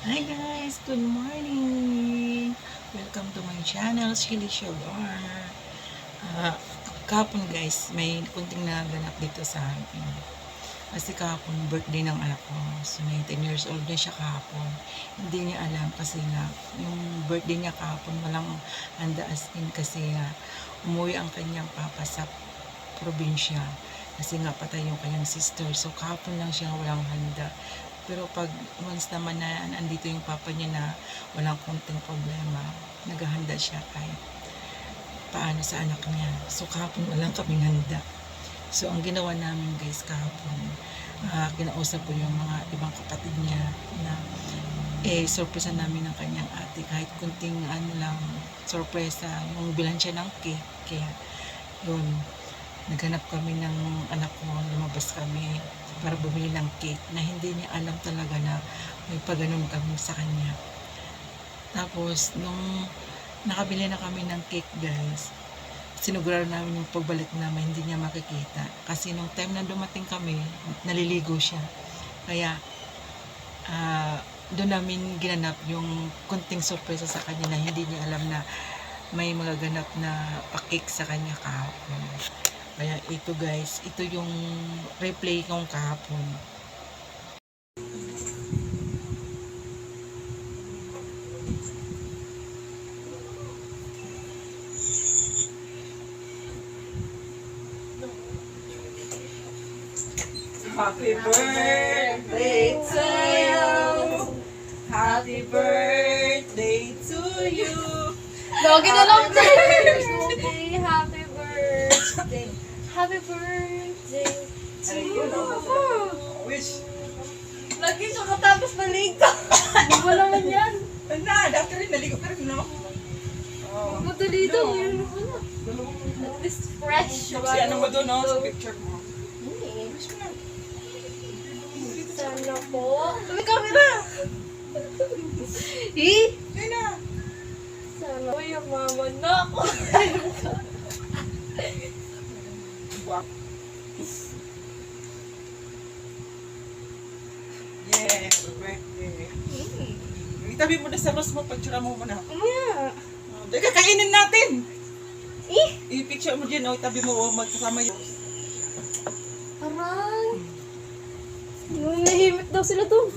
Hi guys! Good morning! Welcome to my channel, Chili Sugar. Kahapon guys, may kunting naganap dito sa amin. Kasi kahapon, birthday ng anak ko. So, 19 years old na siya kahapon. Hindi niya alam kasi nga, yung birthday niya kahapon, walang handa as in kasi umuwi ang kanyang papa sa probinsya. Kasi nga patay yung kanyang sister. So, kahapon lang siya walang handa. Pero pag once naman na andito yung papa niya na walang konting problema, naghahanda siya kahit paano sa anak niya. So kahapon walang kaming handa. So ang ginawa namin guys kahapon, kinausap ko yung mga ibang kapatid niya na surpresa namin ng kanyang ate kahit kunting ano lang, sorpresa, yung bilan siya ng cake. Kaya yun, naghanap kami ng anak ko, lumabas kami para bumili ng cake na hindi niya alam talaga na may paganon kami sa kanya. Tapos, nung nakabili na kami ng cake guys, sinugurado namin yung pagbalik namin, hindi niya makikita. Kasi nung time na dumating kami, naliligo siya. Kaya, doon namin ginanap yung kunting sorpresa sa kanya na hindi niya alam na may magaganap na pa-cake sa kanya kahapon. Kaya ito guys, ito yung replay kong kahapon. Happy birthday to you. Happy birthday to you. Doggy na lang birthday. Happy birthday. Happy birthday to you. Wish. Lagi siya katapos maligo. Hindi mo naman yan. Na, dati rin naligo ka rin, no? Oh. Madali daw. Yun mo na. At least fresh. Si ano mo doon, no? Sa picture mo. Wish mo na. Sana po. May camera. Yun na. Sana po yung mama na ako. Wow. Yeah, happy birthday. Itabi mo na sa rose mo, pagtsura mo muna. Mamaya. Dahil kakainin natin. I-picture mo dyan, itabi mo, magkasama yun. Aray. Nahimik daw sila to.